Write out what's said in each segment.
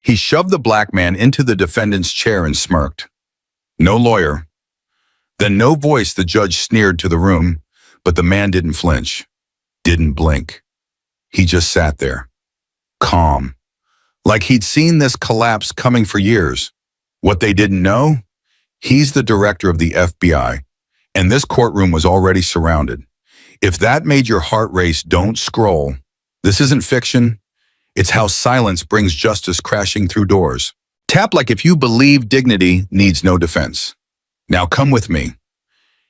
He shoved the black man into the defendant's chair and smirked. No lawyer. Then no voice, the judge sneered to the room, but the man didn't flinch, didn't blink. He just sat there, calm, like he'd seen this collapse coming for years. What they didn't know? He's the director of the FBI, and this courtroom was already surrounded. If that made your heart race, don't scroll. This isn't fiction. It's how silence brings justice crashing through doors. Tap like if you believe dignity needs no defense. Now come with me.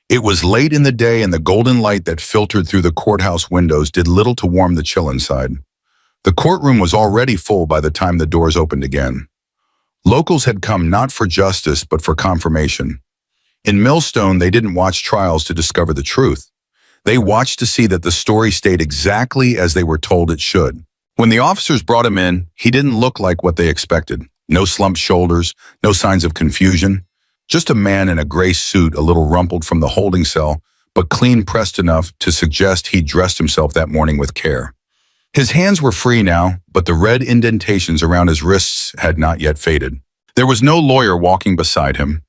It was late in the day, and the golden light that filtered through the courthouse windows did little to warm the chill inside. The courtroom was already full by the time the doors opened again. Locals had come not for justice, but for confirmation. In Millstone, they didn't watch trials to discover the truth. They watched to see that the story stayed exactly as they were told it should. When the officers brought him in, he didn't look like what they expected. No slumped shoulders, no signs of confusion. Just a man in a gray suit, a little rumpled from the holding cell, but clean pressed enough to suggest he'd dressed himself that morning with care. His hands were free now, but the red indentations around his wrists had not yet faded. There was no lawyer walking beside him.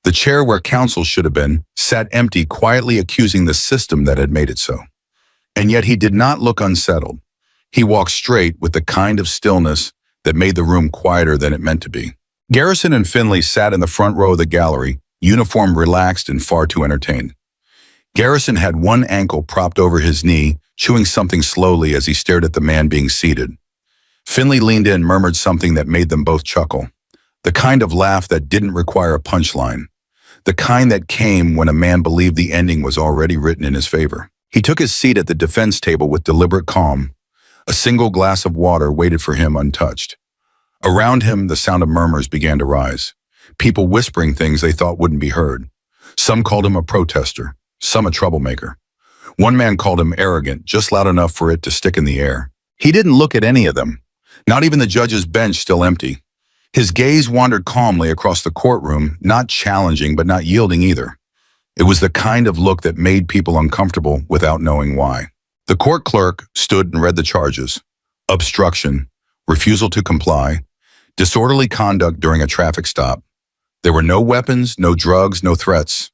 The chair where counsel should have been sat empty, quietly accusing the system that had made it so. And yet he did not look unsettled. He walked straight with the kind of stillness that made the room quieter than it meant to be. Garrison and Finley sat in the front row of the gallery, uniform relaxed and far too entertained. Garrison had one ankle propped over his knee, chewing something slowly as he stared at the man being seated. Finley leaned in, murmured something that made them both chuckle. The kind of laugh that didn't require a punchline. The kind that came when a man believed the ending was already written in his favor. He took his seat at the defense table with deliberate calm. A single glass of water waited for him untouched. Around him, the sound of murmurs began to rise. People whispering things they thought wouldn't be heard. Some called him a protester, some a troublemaker. One man called him arrogant, just loud enough for it to stick in the air. He didn't look at any of them, not even the judge's bench still empty. His gaze wandered calmly across the courtroom, not challenging but not yielding either. It was the kind of look that made people uncomfortable without knowing why. The court clerk stood and read the charges. Obstruction, refusal to comply, disorderly conduct during a traffic stop. There were no weapons, no drugs, no threats.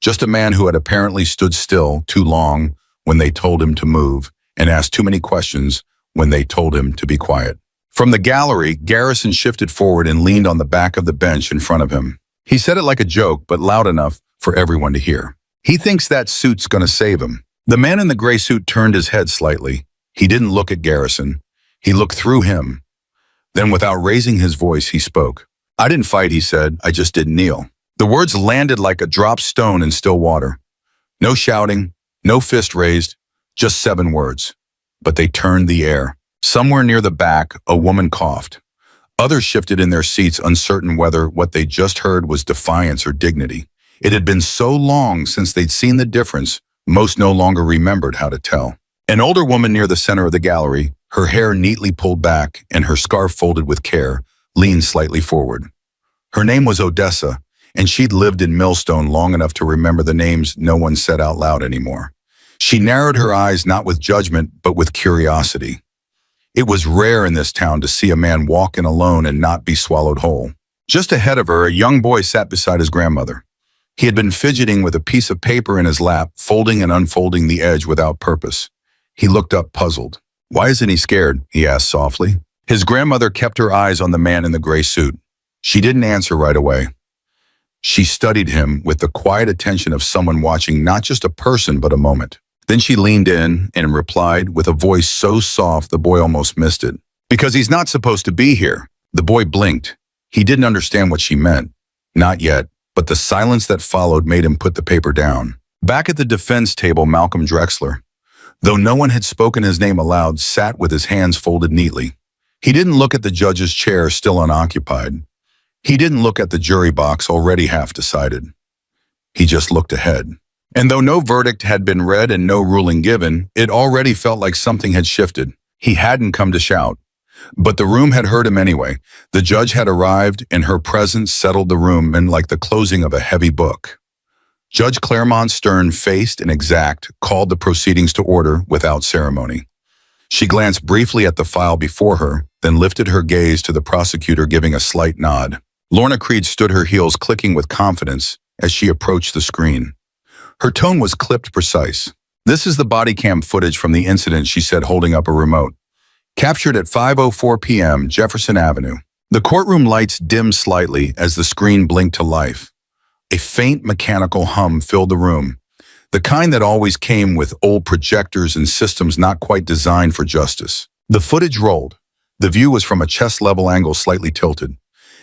Just a man who had apparently stood still too long when they told him to move and asked too many questions when they told him to be quiet. From the gallery, Garrison shifted forward and leaned on the back of the bench in front of him. He said it like a joke, but loud enough for everyone to hear. He thinks that suit's gonna save him. The man in the gray suit turned his head slightly. He didn't look at Garrison. He looked through him. Then, without raising his voice, he spoke. I didn't fight, he said. I just didn't kneel. The words landed like a dropped stone in still water. No shouting, no fist raised, just 7 words. But they turned the air. Somewhere near the back, a woman coughed. Others shifted in their seats, uncertain whether what they just heard was defiance or dignity. It had been so long since they'd seen the difference, most no longer remembered how to tell. An older woman near the center of the gallery, her hair neatly pulled back and her scarf folded with care, leaned slightly forward. Her name was Odessa, and she'd lived in Millstone long enough to remember the names no one said out loud anymore. She narrowed her eyes not with judgment, but with curiosity. It was rare in this town to see a man walk in alone and not be swallowed whole. Just ahead of her, a young boy sat beside his grandmother. He had been fidgeting with a piece of paper in his lap, folding and unfolding the edge without purpose. He looked up, puzzled. Why isn't he scared? He asked softly. His grandmother kept her eyes on the man in the gray suit. She didn't answer right away. She studied him with the quiet attention of someone watching not just a person, but a moment. Then she leaned in and replied with a voice so soft the boy almost missed it. Because he's not supposed to be here. The boy blinked. He didn't understand what she meant. Not yet, but the silence that followed made him put the paper down. Back at the defense table, Malcolm Drexler, though no one had spoken his name aloud, sat with his hands folded neatly. He didn't look at the judge's chair still unoccupied. He didn't look at the jury box already half decided. He just looked ahead. And though no verdict had been read and no ruling given, it already felt like something had shifted. He hadn't come to shout. But the room had heard him anyway. The judge had arrived, and her presence settled the room in like the closing of a heavy book. Judge Claremont, stern-faced and exact, called the proceedings to order without ceremony. She glanced briefly at the file before her, then lifted her gaze to the prosecutor, giving a slight nod. Lorna Creed stood her heels clicking with confidence as she approached the screen. Her tone was clipped precise. "This is the body cam footage from the incident," she said, holding up a remote. "Captured at 5:04 p.m. Jefferson Avenue." The courtroom lights dimmed slightly as the screen blinked to life. A faint mechanical hum filled the room, the kind that always came with old projectors and systems not quite designed for justice. The footage rolled. The view was from a chest-level angle, slightly tilted.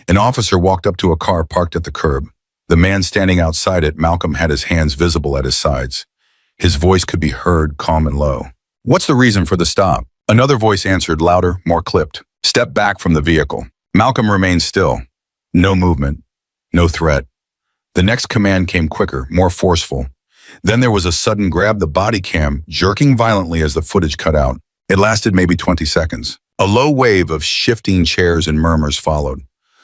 An officer walked up to a car parked at the curb. The man standing outside it, Malcolm, had his hands visible at his sides. His voice could be heard, calm and low. "What's the reason for the stop?" Another voice answered, louder, more clipped. "Step back from the vehicle." Malcolm remained still. No movement. No threat. The next command came quicker, more forceful. Then there was a sudden grab, the body cam jerking violently as the footage cut out. It lasted maybe 20 seconds. A low wave of shifting chairs and murmurs followed.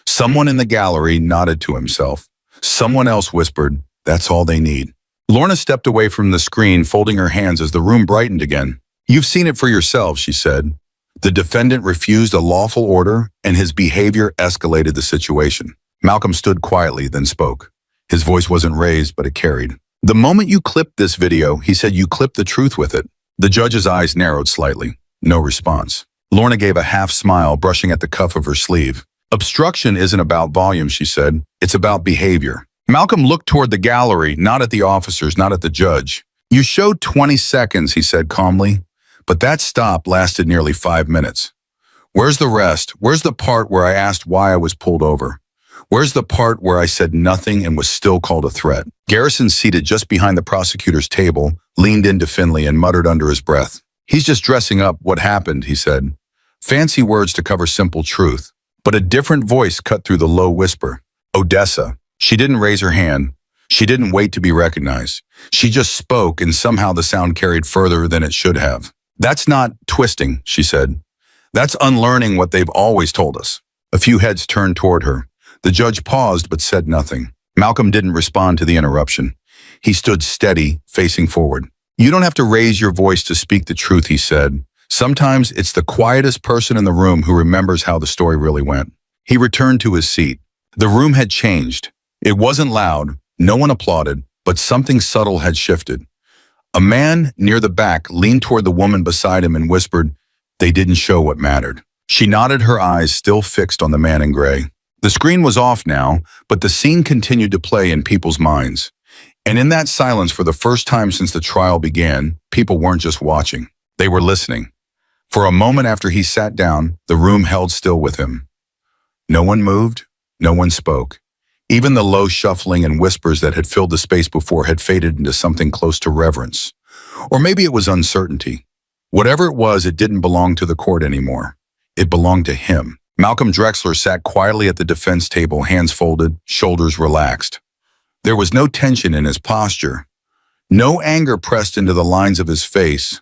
Someone in the gallery nodded to himself. Someone else whispered, "That's all they need." Lorna stepped away from the screen, folding her hands as the room brightened again. "You've seen it for yourselves," she said. The defendant refused a lawful order, and his behavior escalated the situation. Malcolm stood quietly, then spoke. His voice wasn't raised, but it carried. "The moment you clipped this video," he said, "you clipped the truth with it." The judge's eyes narrowed slightly. No response. Lorna gave a half smile, brushing at the cuff of her sleeve. "Obstruction isn't about volume," she said. "It's about behavior." Malcolm looked toward the gallery, not at the officers, not at the judge. "You showed 20 seconds, he said calmly, "but that stop lasted nearly 5 minutes. Where's the rest? Where's the part where I asked why I was pulled over? Where's the part where I said nothing and was still called a threat?" Garrison, seated just behind the prosecutor's table, leaned into Finley and muttered under his breath. "He's just dressing up what happened," he said. Fancy words to cover simple truth. But a different voice cut through the low whisper. "Odessa." She didn't raise her hand. She didn't wait to be recognized. She just spoke, and somehow the sound carried further than it should have. "That's not twisting," she said. "That's unlearning what they've always told us." A few heads turned toward her. The judge paused but said nothing. Malcolm didn't respond to the interruption. He stood steady, facing forward. "You don't have to raise your voice to speak the truth," he said. "Sometimes it's the quietest person in the room who remembers how the story really went." He returned to his seat. The room had changed. It wasn't loud, no one applauded, but something subtle had shifted. A man near the back leaned toward the woman beside him and whispered, "They didn't show what mattered." She nodded, her eyes still fixed on the man in gray. The screen was off now, but the scene continued to play in people's minds. And in that silence, for the first time since the trial began, people weren't just watching, they were listening. For a moment after he sat down, the room held still with him. No one moved, no one spoke. Even the low shuffling and whispers that had filled the space before had faded into something close to reverence. Or maybe it was uncertainty. Whatever it was, it didn't belong to the court anymore. It belonged to him. Malcolm Drexler sat quietly at the defense table, hands folded, shoulders relaxed. There was no tension in his posture. No anger pressed into the lines of his face,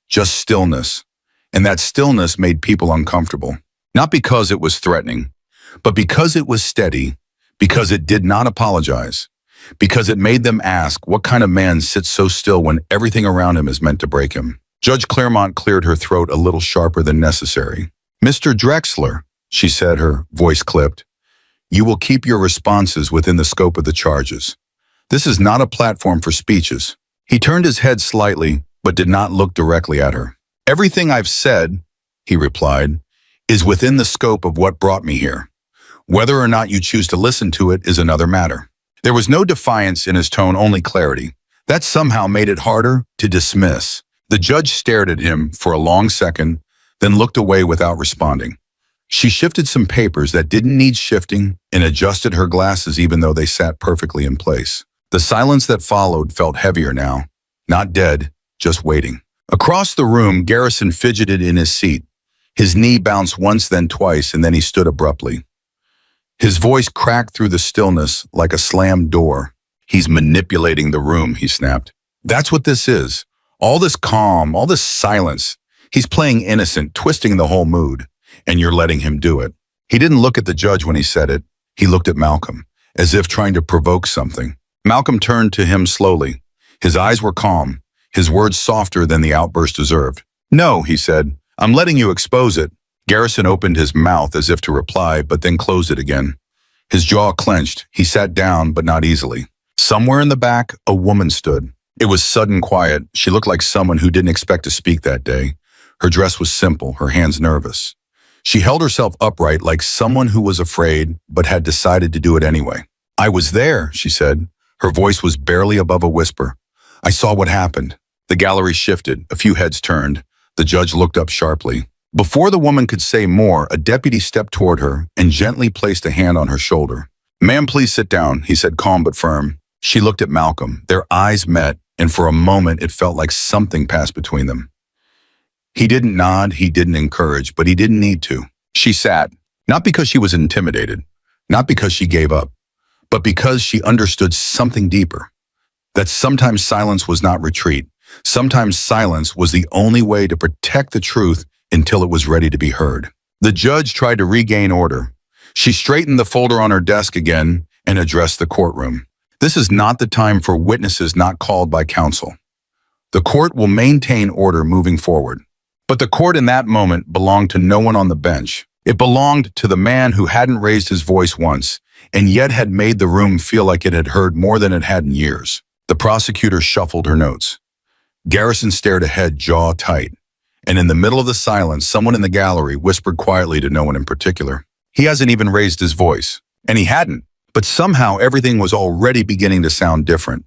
just stillness. And that stillness made people uncomfortable. Not because it was threatening, but because it was steady, because it did not apologize, because it made them ask, what kind of man sits so still when everything around him is meant to break him? Judge Claremont cleared her throat a little sharper than necessary. "Mr. Drexler," she said, her voice clipped, "you will keep your responses within the scope of the charges. This is not a platform for speeches." He turned his head slightly, but did not look directly at her. "Everything I've said," he replied, "is within the scope of what brought me here. Whether or not you choose to listen to it is another matter." There was no defiance in his tone, only clarity. That somehow made it harder to dismiss. The judge stared at him for a long second, then looked away without responding. She shifted some papers that didn't need shifting and adjusted her glasses even though they sat perfectly in place. The silence that followed felt heavier now. Not dead, just waiting. Across the room, Garrison fidgeted in his seat. His knee bounced once, then twice, and then he stood abruptly. His voice cracked through the stillness like a slammed door. "He's manipulating the room," he snapped. "That's what this is. All this calm, all this silence. He's playing innocent, twisting the whole mood, and you're letting him do it." He didn't look at the judge when he said it. He looked at Malcolm, as if trying to provoke something. Malcolm turned to him slowly. His eyes were calm, his words softer than the outburst deserved. "No," he said, I'm letting you expose it. Garrison opened his mouth as if to reply, but then closed it again. His jaw clenched. He sat down, but not easily. Somewhere in the back, a woman stood. It was sudden quiet. She looked like someone who didn't expect to speak that day. Her dress was simple, her hands nervous. She held herself upright like someone who was afraid, but had decided to do it anyway. I was there, she said. Her voice was barely above a whisper. I saw what happened. The gallery shifted. A few heads turned. The judge looked up sharply. Before the woman could say more, a deputy stepped toward her and gently placed a hand on her shoulder. Ma'am, please sit down, he said, calm but firm. She looked at Malcolm. Their eyes met, and for a moment it felt like something passed between them. He didn't nod, he didn't encourage, but he didn't need to. She sat, not because she was intimidated, not because she gave up, but because she understood something deeper. That sometimes silence was not retreat. Sometimes silence was the only way to protect the truth until it was ready to be heard. The judge tried to regain order. She straightened the folder on her desk again and addressed the courtroom. This is not the time for witnesses not called by counsel. The court will maintain order moving forward. But the court in that moment belonged to no one on the bench. It belonged to the man who hadn't raised his voice once, and yet had made the room feel like it had heard more than it had in years. The prosecutor shuffled her notes. Garrison stared ahead, jaw tight. And in the middle of the silence, someone in the gallery whispered quietly to no one in particular. He hasn't even raised his voice. And he hadn't. But somehow everything was already beginning to sound different.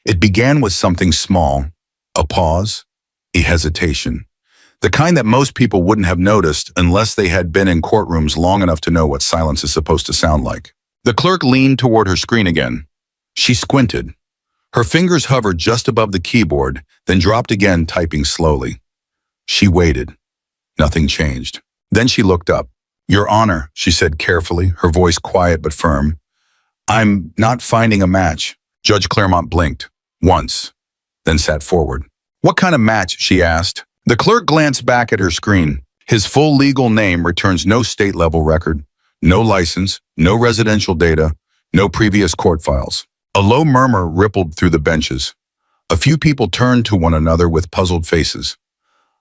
It began with something small, a pause, a hesitation. The kind that most people wouldn't have noticed unless they had been in courtrooms long enough to know what silence is supposed to sound like. The clerk leaned toward her screen again. She squinted. Her fingers hovered just above the keyboard, then dropped again, typing slowly. She waited. Nothing changed. Then she looked up. Your Honor, she said carefully, her voice quiet but firm. I'm not finding a match. Judge Claremont blinked. Once. Then sat forward. What kind of match? She asked. The clerk glanced back at her screen. His full legal name returns no state-level record, no license, no residential data, no previous court files. A low murmur rippled through the benches. A few people turned to one another with puzzled faces.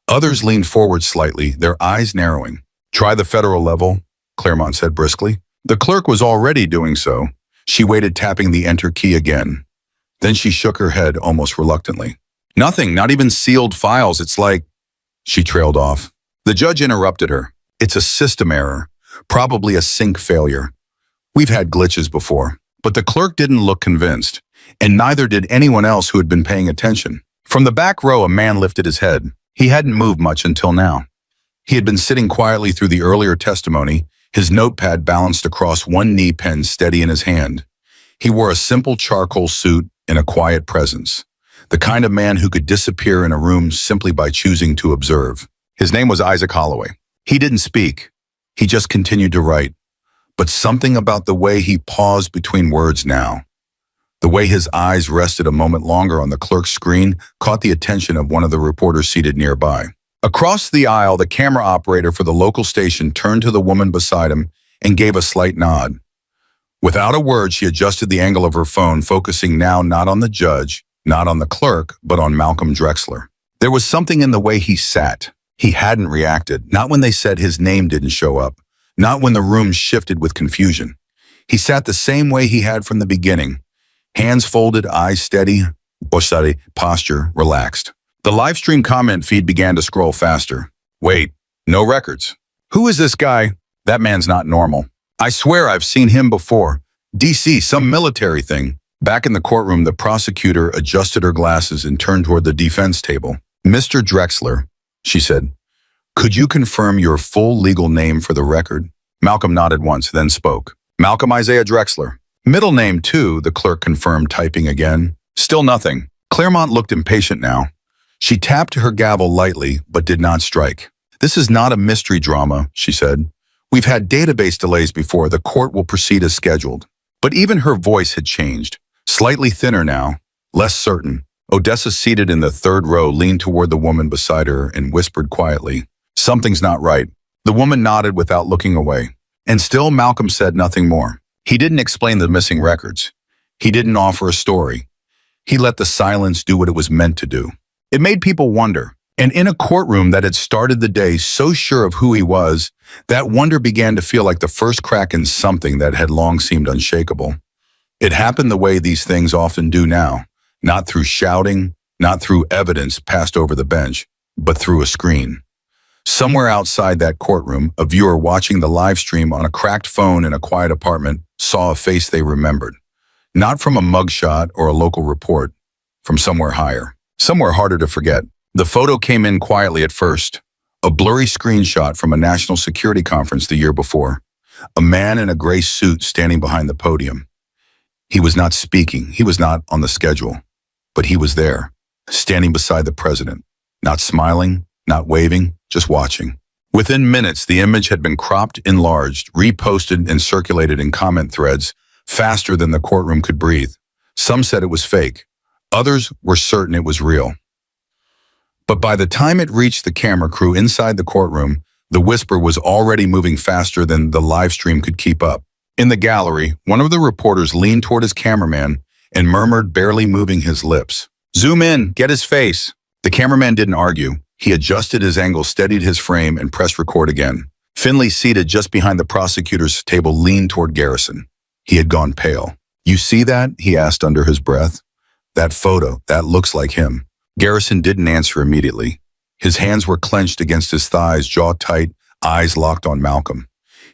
Others leaned forward slightly, their eyes narrowing. Try the federal level, Claremont said briskly. The clerk was already doing so. She waited, tapping the enter key again. Then she shook her head almost reluctantly. Nothing, not even sealed files. It's like... She trailed off. The judge interrupted her. It's a system error, probably a sync failure. We've had glitches before. But the clerk didn't look convinced, and neither did anyone else who had been paying attention. From the back row, a man lifted his head. He hadn't moved much until now. He had been sitting quietly through the earlier testimony, his notepad balanced across one knee, pen steady in his hand. He wore a simple charcoal suit and a quiet presence. The kind of man who could disappear in a room simply by choosing to observe. His name was Isaac Holloway. He didn't speak. He just continued to write. But something about the way he paused between words now, the way his eyes rested a moment longer on the clerk's screen, caught the attention of one of the reporters seated nearby. Across the aisle, the camera operator for the local station turned to the woman beside him and gave a slight nod. Without a word, she adjusted the angle of her phone, focusing now not on the judge, not on the clerk, but on Malcolm Drexler. There was something in the way he sat. He hadn't reacted, not when they said his name didn't show up, not when the room shifted with confusion. He sat the same way he had from the beginning, hands folded, eyes steady, posture relaxed. The live stream comment feed began to scroll faster. Wait, no records. Who is this guy? That man's not normal. I swear I've seen him before. DC, some military thing. Back in the courtroom, the prosecutor adjusted her glasses and turned toward the defense table. Mr. Drexler, she said, could you confirm your full legal name for the record? Malcolm nodded once, then spoke. Malcolm Isaiah Drexler. Middle name, too, the clerk confirmed, typing again. Still nothing. Claremont looked impatient now. She tapped her gavel lightly, but did not strike. This is not a mystery drama, she said. We've had database delays before. The court will proceed as scheduled. But even her voice had changed. Slightly thinner now, less certain. Odessa, seated in the third row, leaned toward the woman beside her and whispered quietly, something's not right. The woman nodded without looking away. And still Malcolm said nothing more. He didn't explain the missing records. He didn't offer a story. He let the silence do what it was meant to do. It made people wonder, And in a courtroom that had started the day so sure of who he was, that wonder began to feel like the first crack in something that had long seemed unshakable. It happened the way these things often do now, not through shouting, not through evidence passed over the bench, but through a screen. Somewhere outside that courtroom, a viewer watching the live stream on a cracked phone in a quiet apartment saw a face they remembered. Not from a mugshot or a local report, from somewhere higher, somewhere harder to forget. The photo came in quietly at first, a blurry screenshot from a national security conference the year before. A man in a gray suit standing behind the podium. He was not speaking, he was not on the schedule, but he was there, standing beside the president, not smiling, not waving, just watching. Within minutes, the image had been cropped, enlarged, reposted, and circulated in comment threads faster than the courtroom could breathe. Some said it was fake. Others were certain it was real. But by the time it reached the camera crew inside the courtroom, the whisper was already moving faster than the live stream could keep up. In the gallery, one of the reporters leaned toward his cameraman and murmured, barely moving his lips, "Zoom in, get his face." The cameraman didn't argue. He adjusted his angle, steadied his frame, and pressed record again. Finley, seated just behind the prosecutor's table, leaned toward Garrison. He had gone pale. "You see that?" he asked under his breath. "That photo, that looks like him." Garrison didn't answer immediately. His hands were clenched against his thighs, jaw tight, eyes locked on Malcolm.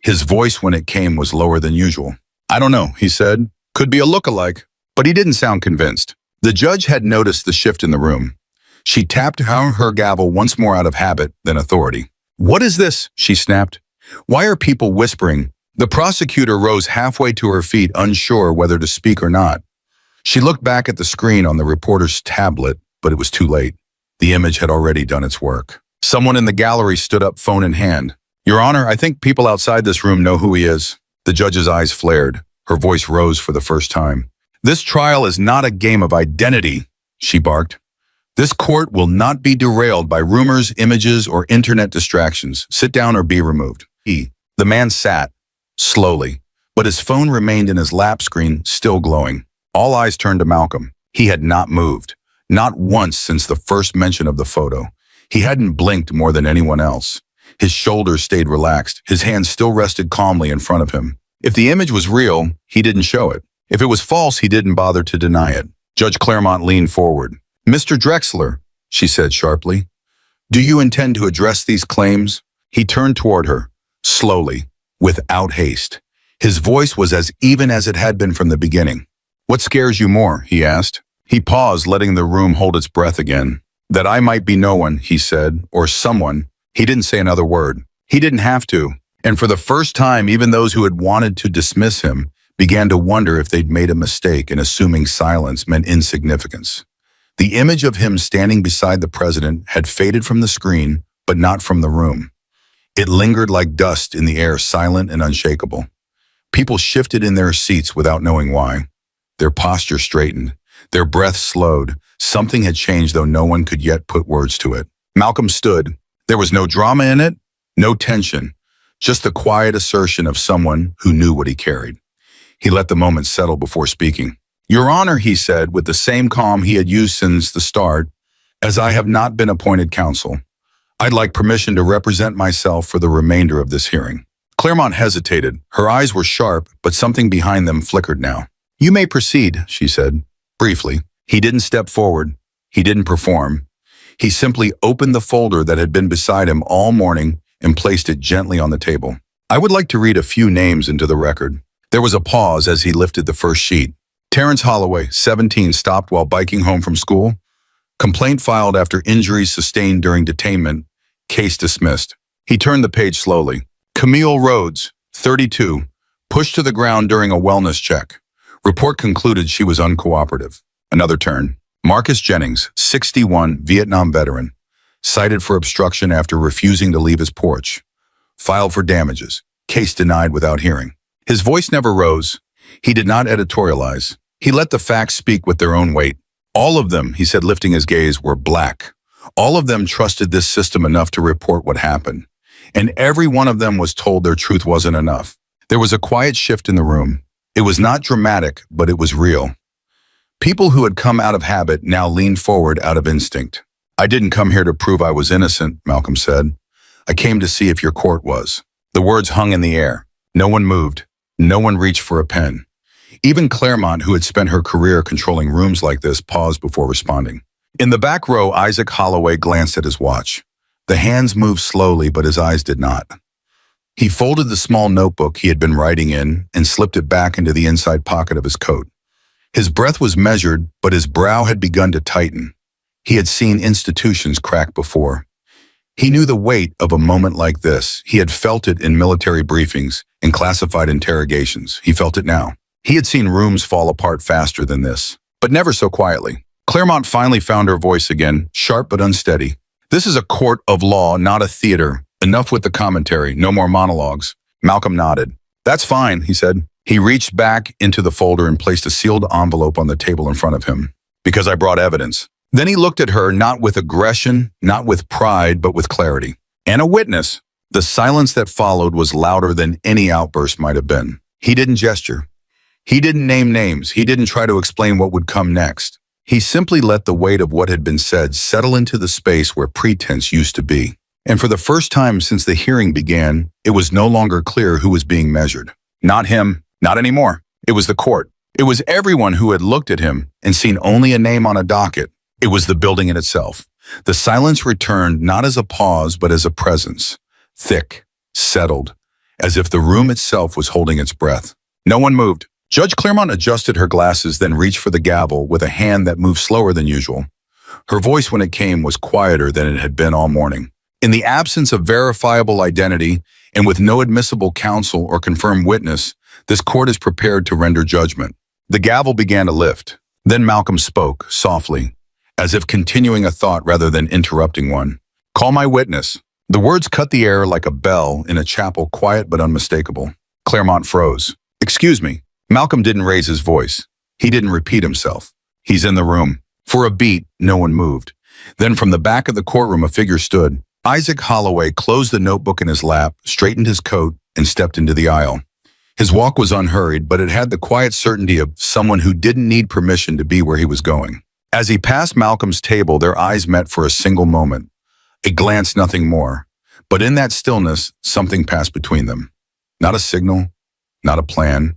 His voice, when it came, was lower than usual. "I don't know," he said. "Could be a look-alike." But he didn't sound convinced. The judge had noticed the shift in the room. She tapped her gavel once more out of habit than authority. "What is this?" she snapped. "Why are people whispering?" The prosecutor rose halfway to her feet, unsure whether to speak or not. She looked back at the screen on the reporter's tablet, but it was too late. The image had already done its work. Someone in the gallery stood up, phone in hand. "Your Honor, I think people outside this room know who he is." The judge's eyes flared. Her voice rose for the first time. "This trial is not a game of identity," she barked. "This court will not be derailed by rumors, images, or internet distractions. Sit down or be removed." The man sat, slowly, but his phone remained in his lap screen, still glowing. All eyes turned to Malcolm. He had not moved. Not once since the first mention of the photo. He hadn't blinked more than anyone else. His shoulders stayed relaxed. His hands still rested calmly in front of him. If the image was real, he didn't show it. If it was false, he didn't bother to deny it. Judge Claremont leaned forward. "Mr. Drexler," she said sharply, "do you intend to address these claims?" He turned toward her, slowly, without haste. His voice was as even as it had been from the beginning. "What scares you more?" he asked. He paused, letting the room hold its breath again. "That I might be no one," he said, "or someone." He didn't say another word. He didn't have to. And for the first time, even those who had wanted to dismiss him began to wonder if they'd made a mistake in assuming silence meant insignificance. The image of him standing beside the president had faded from the screen, but not from the room. It lingered like dust in the air, silent and unshakable. People shifted in their seats without knowing why. Their posture straightened. Their breath slowed. Something had changed, though no one could yet put words to it. Malcolm stood. There was no drama in it, no tension, just the quiet assertion of someone who knew what he carried. He let the moment settle before speaking. "Your Honor," he said, with the same calm he had used since the start, "as I have not been appointed counsel, I'd like permission to represent myself for the remainder of this hearing." Claremont hesitated. Her eyes were sharp, but something behind them flickered now. "You may proceed," she said. Briefly. He didn't step forward. He didn't perform. He simply opened the folder that had been beside him all morning and placed it gently on the table. "I would like to read a few names into the record." There was a pause as he lifted the first sheet. Terrence Holloway, 17, stopped while biking home from school. Complaint filed after injuries sustained during detainment. Case dismissed. He turned the page slowly. Camille Rhodes, 32, pushed to the ground during a wellness check. Report concluded she was uncooperative. Another turn. Marcus Jennings, 61, Vietnam veteran, cited for obstruction after refusing to leave his porch. Filed for damages. Case denied without hearing. His voice never rose. He did not editorialize. He let the facts speak with their own weight. All of them, he said, lifting his gaze, were black. All of them trusted this system enough to report what happened. And every one of them was told their truth wasn't enough. There was a quiet shift in the room. It was not dramatic, but it was real. People who had come out of habit now leaned forward out of instinct. I didn't come here to prove I was innocent, Malcolm said. I came to see if your court was. The words hung in the air. No one moved. No one reached for a pen. Even Claremont, who had spent her career controlling rooms like this, paused before responding. In the back row, Isaac Holloway glanced at his watch. The hands moved slowly, but his eyes did not. He folded the small notebook he had been writing in and slipped it back into the inside pocket of his coat. His breath was measured, but his brow had begun to tighten. He had seen institutions crack before. He knew the weight of a moment like this. He had felt it in military briefings and classified interrogations. He felt it now. He had seen rooms fall apart faster than this, but never so quietly. Claremont finally found her voice again, sharp but unsteady. This is a court of law, not a theater. Enough with the commentary, no more monologues. Malcolm nodded. That's fine, he said. He reached back into the folder and placed a sealed envelope on the table in front of him. Because I brought evidence. Then he looked at her, not with aggression, not with pride, but with clarity. And a witness. The silence that followed was louder than any outburst might have been. He didn't gesture. He didn't name names. He didn't try to explain what would come next. He simply let the weight of what had been said settle into the space where pretense used to be. And for the first time since the hearing began, it was no longer clear who was being measured. Not him, not anymore. It was the court. It was everyone who had looked at him and seen only a name on a docket. It was the building in itself. The silence returned not as a pause, but as a presence. Thick, settled, as if the room itself was holding its breath. No one moved. Judge Claremont adjusted her glasses, then reached for the gavel with a hand that moved slower than usual. Her voice, when it came, was quieter than it had been all morning. In the absence of verifiable identity and with no admissible counsel or confirmed witness, this court is prepared to render judgment. The gavel began to lift. Then Malcolm spoke, softly, as if continuing a thought rather than interrupting one. Call my witness. The words cut the air like a bell in a chapel, quiet but unmistakable. Claremont froze. Excuse me. Malcolm didn't raise his voice. He didn't repeat himself. He's in the room. For a beat, no one moved. Then from the back of the courtroom, a figure stood. Isaac Holloway closed the notebook in his lap, straightened his coat, and stepped into the aisle. His walk was unhurried, but it had the quiet certainty of someone who didn't need permission to be where he was going. As he passed Malcolm's table, their eyes met for a single moment. A glance, nothing more. But in that stillness, something passed between them. Not a signal, not a plan.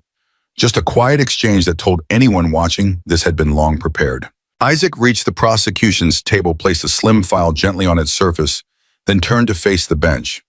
Just a quiet exchange that told anyone watching this had been long prepared. Isaac reached the prosecution's table, placed a slim file gently on its surface, then turned to face the bench.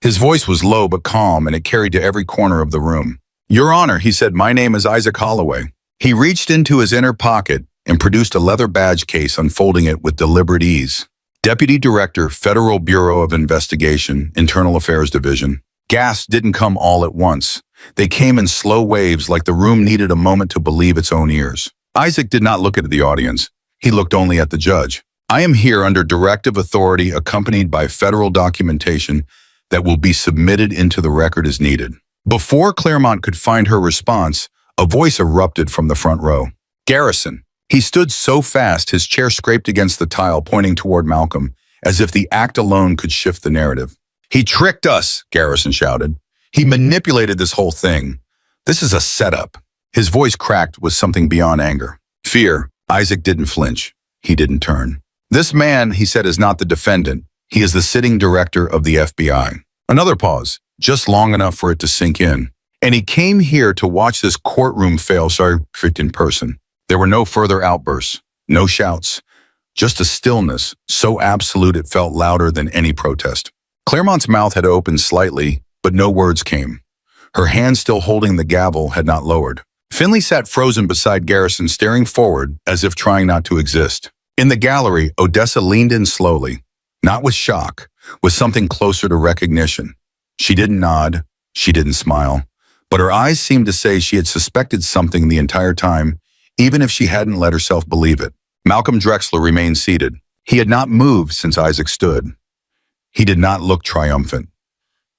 His voice was low but calm, and it carried to every corner of the room. Your Honor, he said, my name is Isaac Holloway. He reached into his inner pocket and produced a leather badge case, unfolding it with deliberate ease. Deputy Director, Federal Bureau of Investigation, Internal Affairs Division. Gasps didn't come all at once. They came in slow waves, like the room needed a moment to believe its own ears. Isaac did not look at the audience. He looked only at the judge. I am here under directive authority, accompanied by federal documentation that will be submitted into the record as needed. Before Claremont could find her response, a voice erupted from the front row. Garrison. He stood so fast his chair scraped against the tile, pointing toward Malcolm, as if the act alone could shift the narrative. He tricked us, Garrison shouted. He manipulated this whole thing. This is a setup. His voice cracked with something beyond anger. Fear. Isaac didn't flinch. He didn't turn. This man, he said, is not the defendant. He is the sitting director of the FBI. Another pause, just long enough for it to sink in. And he came here to watch this courtroom fail, in person. There were no further outbursts, no shouts, just a stillness so absolute it felt louder than any protest. Claremont's mouth had opened slightly, but no words came. Her hand still holding the gavel had not lowered. Finley sat frozen beside Garrison, staring forward as if trying not to exist. In the gallery, Odessa leaned in slowly, not with shock, with something closer to recognition. She didn't nod, she didn't smile, but her eyes seemed to say she had suspected something the entire time, even if she hadn't let herself believe it. Malcolm Drexler remained seated. He had not moved since Isaac stood. He did not look triumphant.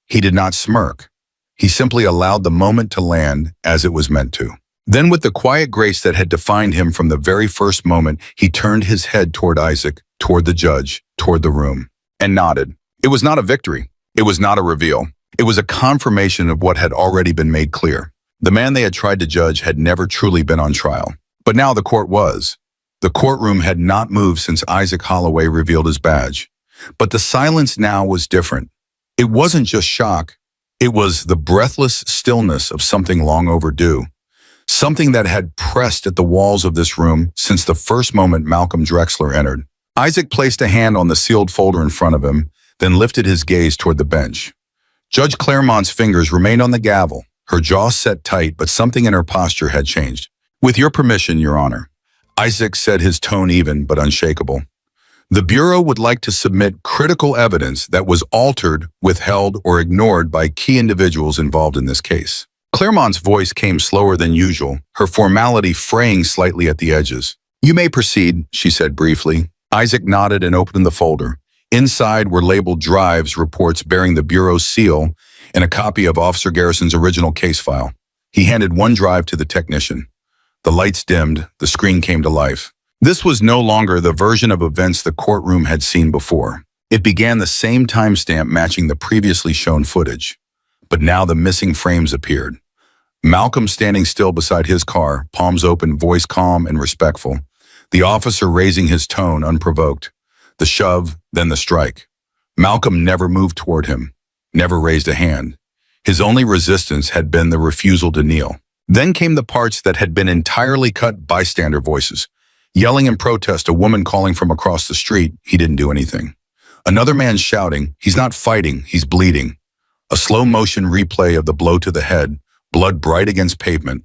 He did not smirk. He simply allowed the moment to land as it was meant to. Then, with the quiet grace that had defined him from the very first moment, he turned his head toward Isaac, toward the judge, toward the room, and nodded. It was not a victory. It was not a reveal. It was a confirmation of what had already been made clear. The man they had tried to judge had never truly been on trial. But now the court was. The courtroom had not moved since Isaac Holloway revealed his badge. But the silence now was different. It wasn't just shock. It was the breathless stillness of something long overdue. Something that had pressed at the walls of this room since the first moment Malcolm Drexler entered. Isaac placed a hand on the sealed folder in front of him, then lifted his gaze toward the bench. Judge Claremont's fingers remained on the gavel, her jaw set tight, but something in her posture had changed. "With your permission, Your Honor," Isaac said, his tone even but unshakable. "The Bureau would like to submit critical evidence that was altered, withheld, or ignored by key individuals involved in this case." Claremont's voice came slower than usual, her formality fraying slightly at the edges. "You may proceed," she said briefly. Isaac nodded and opened the folder. Inside were labeled drives, reports bearing the Bureau's seal, and a copy of Officer Garrison's original case file. He handed one drive to the technician. The lights dimmed, the screen came to life. This was no longer the version of events the courtroom had seen before. It began the same timestamp matching the previously shown footage. But now the missing frames appeared. Malcolm standing still beside his car, palms open, voice calm and respectful. The officer raising his tone unprovoked. The shove, then the strike. Malcolm never moved toward him, never raised a hand. His only resistance had been the refusal to kneel. Then came the parts that had been entirely cut, bystander voices. Yelling in protest, a woman calling from across the street. He didn't do anything. Another man shouting, "He's not fighting, he's bleeding." A slow motion replay of the blow to the head, blood bright against pavement.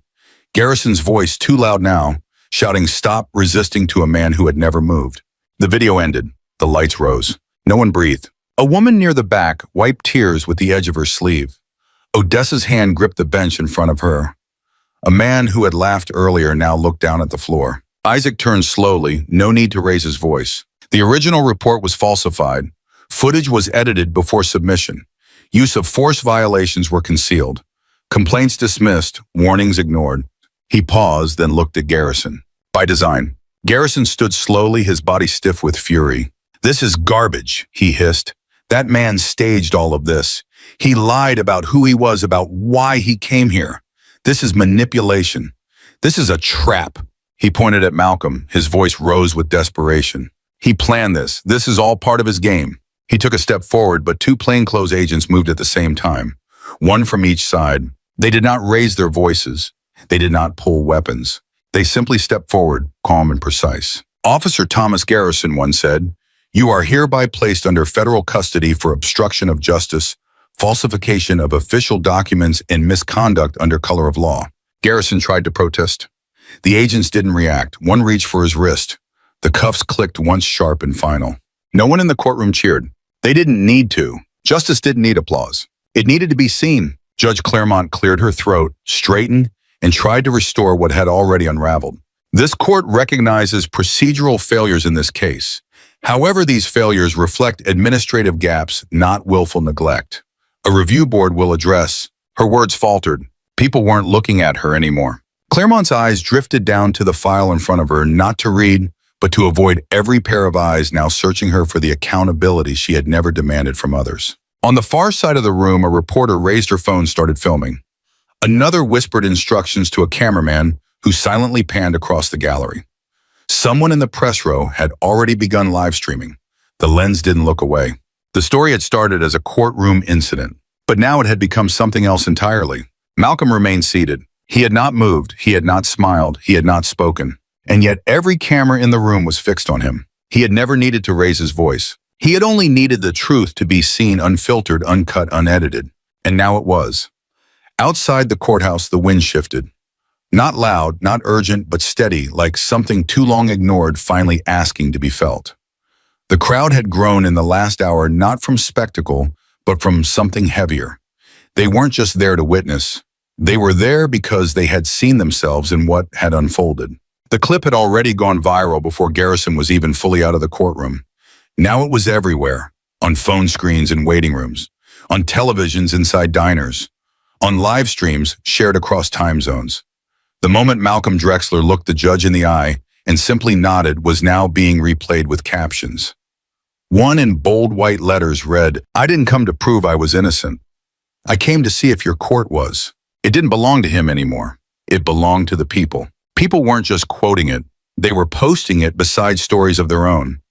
Garrison's voice, too loud now, shouting stop resisting to a man who had never moved. The video ended. The lights rose. No one breathed. A woman near the back wiped tears with the edge of her sleeve. Odessa's hand gripped the bench in front of her. A man who had laughed earlier now looked down at the floor. Isaac turned slowly, no need to raise his voice. The original report was falsified. Footage was edited before submission. Use of force violations were concealed. Complaints dismissed, warnings ignored. He paused, then looked at Garrison. By design. Garrison stood slowly, his body stiff with fury. "This is garbage," he hissed. "That man staged all of this. He lied about who he was, about why he came here. This is manipulation. This is a trap." He pointed at Malcolm. His voice rose with desperation. "He planned this. This is all part of his game." He took a step forward, but two plainclothes agents moved at the same time, one from each side. They did not raise their voices. They did not pull weapons. They simply stepped forward, calm and precise. "Officer Thomas Garrison," one said, "you are hereby placed under federal custody for obstruction of justice, falsification of official documents, and misconduct under color of law." Garrison tried to protest. The agents didn't react. One reached for his wrist. The cuffs clicked once sharp and final. No one in the courtroom cheered. They didn't need to. Justice didn't need applause. It needed to be seen. Judge Claremont cleared her throat, straightened, and tried to restore what had already unraveled. This court recognizes procedural failures in this case. However, these failures reflect administrative gaps, not willful neglect. A review board will address. Her words faltered. People weren't looking at her anymore. Claremont's eyes drifted down to the file in front of her, not to read, but to avoid every pair of eyes now searching her for the accountability she had never demanded from others. On the far side of the room, a reporter raised her phone and started filming. Another whispered instructions to a cameraman who silently panned across the gallery. Someone in the press row had already begun live streaming. The lens didn't look away. The story had started as a courtroom incident, but now it had become something else entirely. Malcolm remained seated. He had not moved, he had not smiled, he had not spoken. And yet every camera in the room was fixed on him. He had never needed to raise his voice. He had only needed the truth to be seen unfiltered, uncut, unedited. And now it was. Outside the courthouse, the wind shifted. Not loud, not urgent, but steady, like something too long ignored finally asking to be felt. The crowd had grown in the last hour not from spectacle, but from something heavier. They weren't just there to witness. They were there because they had seen themselves in what had unfolded. The clip had already gone viral before Garrison was even fully out of the courtroom. Now it was everywhere, on phone screens in waiting rooms, on televisions inside diners, on live streams shared across time zones. The moment Malcolm Drexler looked the judge in the eye and simply nodded was now being replayed with captions. One in bold white letters read, "I didn't come to prove I was innocent. I came to see if your court was." It didn't belong to him anymore. It belonged to the people. People weren't just quoting it. They were posting it beside stories of their own.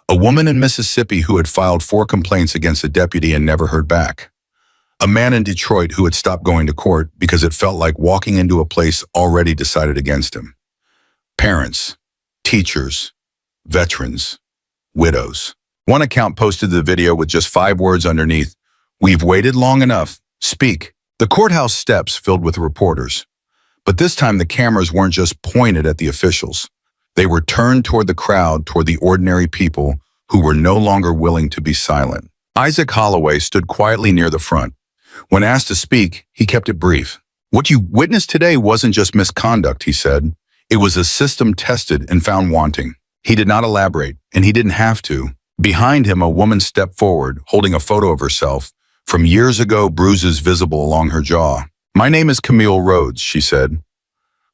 A woman in Mississippi who had filed 4 complaints against a deputy and never heard back. A man in Detroit who had stopped going to court because it felt like walking into a place already decided against him. Parents, teachers, veterans, widows. One account posted the video with just 5 words underneath, "We've waited long enough. Speak." The courthouse steps filled with reporters. But this time the cameras weren't just pointed at the officials. They were turned toward the crowd, toward the ordinary people who were no longer willing to be silent. Isaac Holloway stood quietly near the front. When asked to speak, he kept it brief. "What you witnessed today wasn't just misconduct," he said. "It was a system tested and found wanting." He did not elaborate, and he didn't have to. Behind him, a woman stepped forward, holding a photo of herself. From years ago, bruises visible along her jaw. "My name is Camille Rhodes," she said.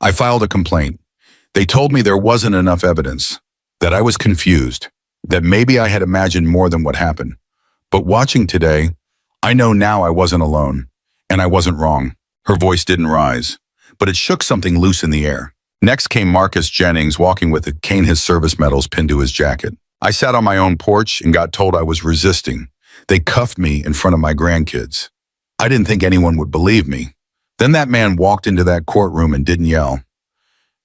"I filed a complaint. They told me there wasn't enough evidence, that I was confused, that maybe I had imagined more than what happened. But watching today, I know now I wasn't alone, and I wasn't wrong." Her voice didn't rise, but it shook something loose in the air. Next came Marcus Jennings, walking with his service medals pinned to his jacket. "I sat on my own porch and got told I was resisting. They cuffed me in front of my grandkids. I didn't think anyone would believe me. Then that man walked into that courtroom and didn't yell.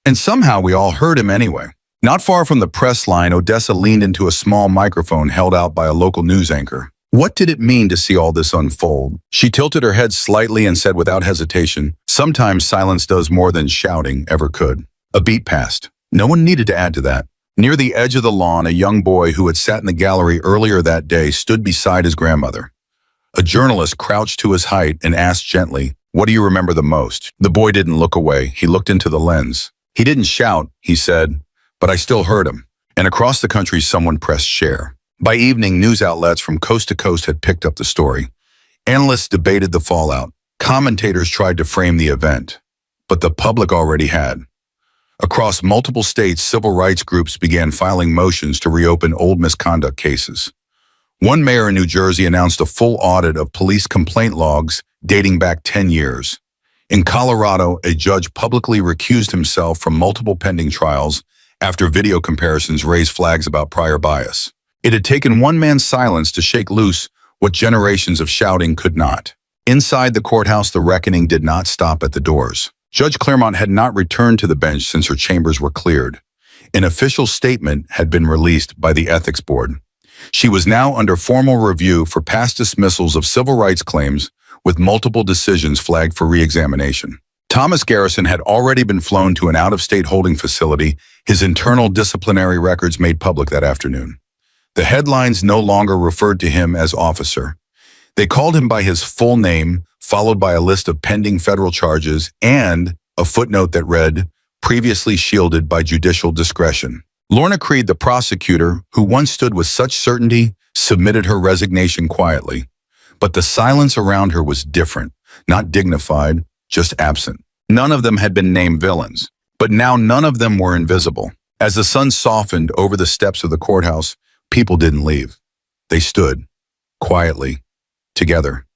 And somehow we all heard him anyway." Not far from the press line, Odessa leaned into a small microphone held out by a local news anchor. What did it mean to see all this unfold? She tilted her head slightly and said without hesitation, "Sometimes silence does more than shouting ever could." A beat passed. No one needed to add to that. Near the edge of the lawn, a young boy who had sat in the gallery earlier that day stood beside his grandmother. A journalist crouched to his height and asked gently, "What do you remember the most?" The boy didn't look away. He looked into the lens. "He didn't shout," he said, "but I still heard him." And across the country, someone pressed share. By evening, news outlets from coast to coast had picked up the story. Analysts debated the fallout. Commentators tried to frame the event. But the public already had. Across multiple states, civil rights groups began filing motions to reopen old misconduct cases. One mayor in New Jersey announced a full audit of police complaint logs dating back 10 years. In Colorado, a judge publicly recused himself from multiple pending trials after video comparisons raised flags about prior bias. It had taken one man's silence to shake loose what generations of shouting could not. Inside the courthouse, the reckoning did not stop at the doors. Judge Claremont had not returned to the bench since her chambers were cleared. An official statement had been released by the Ethics Board. She was now under formal review for past dismissals of civil rights claims, with multiple decisions flagged for re-examination. Thomas Garrison had already been flown to an out-of-state holding facility, his internal disciplinary records made public that afternoon. The headlines no longer referred to him as officer. They called him by his full name, followed by a list of pending federal charges and a footnote that read, "Previously shielded by judicial discretion." Lorna Creed, the prosecutor, who once stood with such certainty, submitted her resignation quietly. But the silence around her was different, not dignified, just absent. None of them had been named villains, but now none of them were invisible. As the sun softened over the steps of the courthouse, people didn't leave. They stood, quietly, together.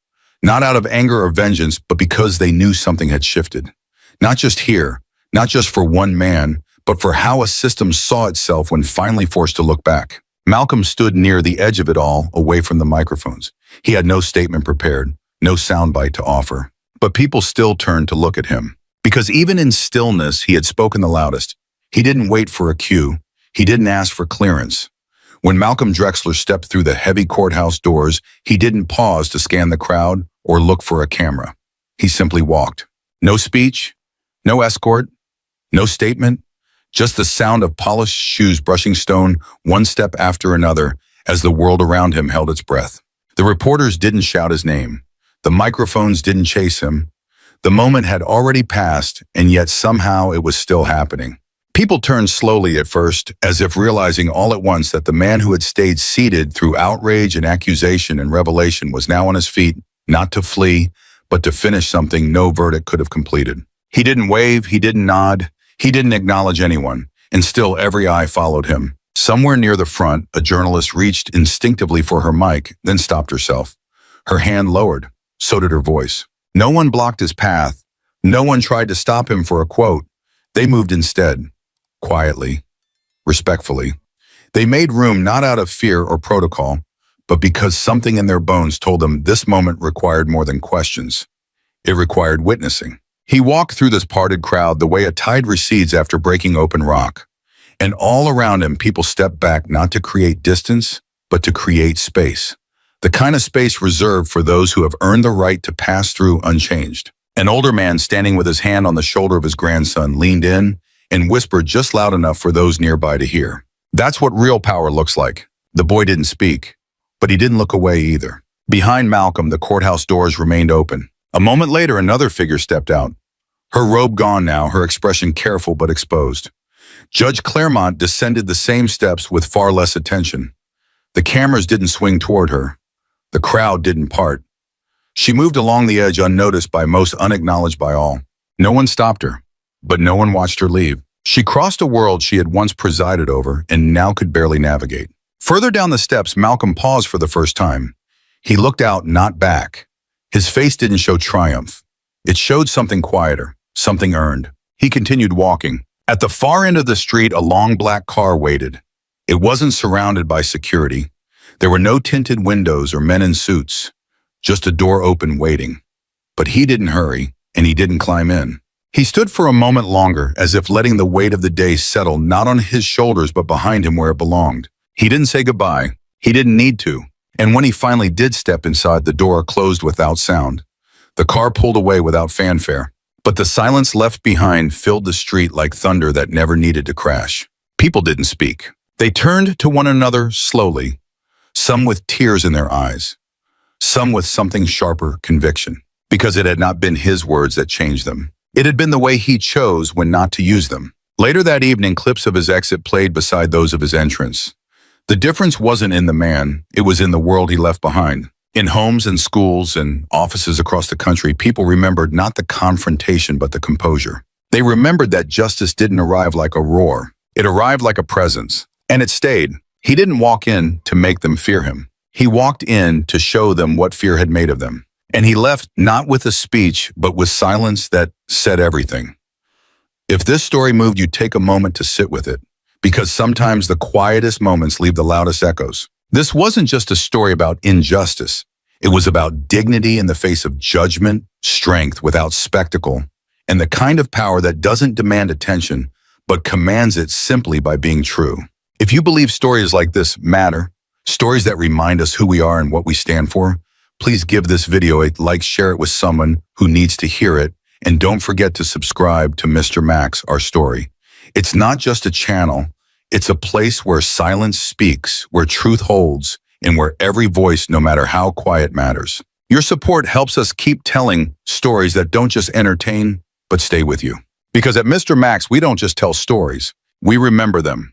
Not out of anger or vengeance, but because they knew something had shifted. Not just here, not just for one man, but for how a system saw itself when finally forced to look back. Malcolm stood near the edge of it all, away from the microphones. He had no statement prepared, no soundbite to offer. But people still turned to look at him. Because even in stillness, he had spoken the loudest. He didn't wait for a cue. He didn't ask for clearance. When Malcolm Drexler stepped through the heavy courthouse doors, he didn't pause to scan the crowd or look for a camera. He simply walked. No speech, no escort, no statement, just the sound of polished shoes brushing stone one step after another as the world around him held its breath. The reporters didn't shout his name. The microphones didn't chase him. The moment had already passed, and yet somehow it was still happening. People turned slowly at first, as if realizing all at once that the man who had stayed seated through outrage and accusation and revelation was now on his feet, not to flee, but to finish something no verdict could have completed. He didn't wave, he didn't nod, he didn't acknowledge anyone, and still every eye followed him. Somewhere near the front, a journalist reached instinctively for her mic, then stopped herself. Her hand lowered, so did her voice. No one blocked his path. No one tried to stop him for a quote. They moved instead. Quietly, respectfully. They made room not out of fear or protocol, but because something in their bones told them this moment required more than questions. It required witnessing. He walked through this parted crowd the way a tide recedes after breaking open rock. And all around him, people stepped back not to create distance, but to create space. The kind of space reserved for those who have earned the right to pass through unchanged. An older man standing with his hand on the shoulder of his grandson leaned in and whispered just loud enough for those nearby to hear. That's what real power looks like. The boy didn't speak, but he didn't look away either. Behind Malcolm, the courthouse doors remained open. A moment later, another figure stepped out. Her robe gone now, her expression careful but exposed. Judge Claremont descended the same steps with far less attention. The cameras didn't swing toward her. The crowd didn't part. She moved along the edge unnoticed by most, unacknowledged by all. No one stopped her, but no one watched her leave. She crossed a world she had once presided over and now could barely navigate. Further down the steps, Malcolm paused for the first time. He looked out, not back. His face didn't show triumph. It showed something quieter, something earned. He continued walking. At the far end of the street, a long black car waited. It wasn't surrounded by security. There were no tinted windows or men in suits, just a door open waiting. But he didn't hurry, and he didn't climb in. He stood for a moment longer, as if letting the weight of the day settle not on his shoulders but behind him where it belonged. He didn't say goodbye. He didn't need to. And when he finally did step inside, the door closed without sound. The car pulled away without fanfare. But the silence left behind filled the street like thunder that never needed to crash. People didn't speak. They turned to one another slowly, some with tears in their eyes, some with something sharper, conviction, because it had not been his words that changed them. It had been the way he chose when not to use them. Later that evening, clips of his exit played beside those of his entrance. The difference wasn't in the man, it was in the world he left behind. In homes and schools and offices across the country, people remembered not the confrontation but the composure. They remembered that justice didn't arrive like a roar. It arrived like a presence. And it stayed. He didn't walk in to make them fear him. He walked in to show them what fear had made of them. And he left not with a speech, but with silence that said everything. If this story moved you, take a moment to sit with it, because sometimes the quietest moments leave the loudest echoes. This wasn't just a story about injustice. It was about dignity in the face of judgment, strength without spectacle, and the kind of power that doesn't demand attention, but commands it simply by being true. If you believe stories like this matter, stories that remind us who we are and what we stand for, please give this video a like, share it with someone who needs to hear it, and don't forget to subscribe to Mr. Max, Our Story. It's not just a channel, it's a place where silence speaks, where truth holds, and where every voice, no matter how quiet, matters. Your support helps us keep telling stories that don't just entertain, but stay with you. Because at Mr. Max, we don't just tell stories, we remember them.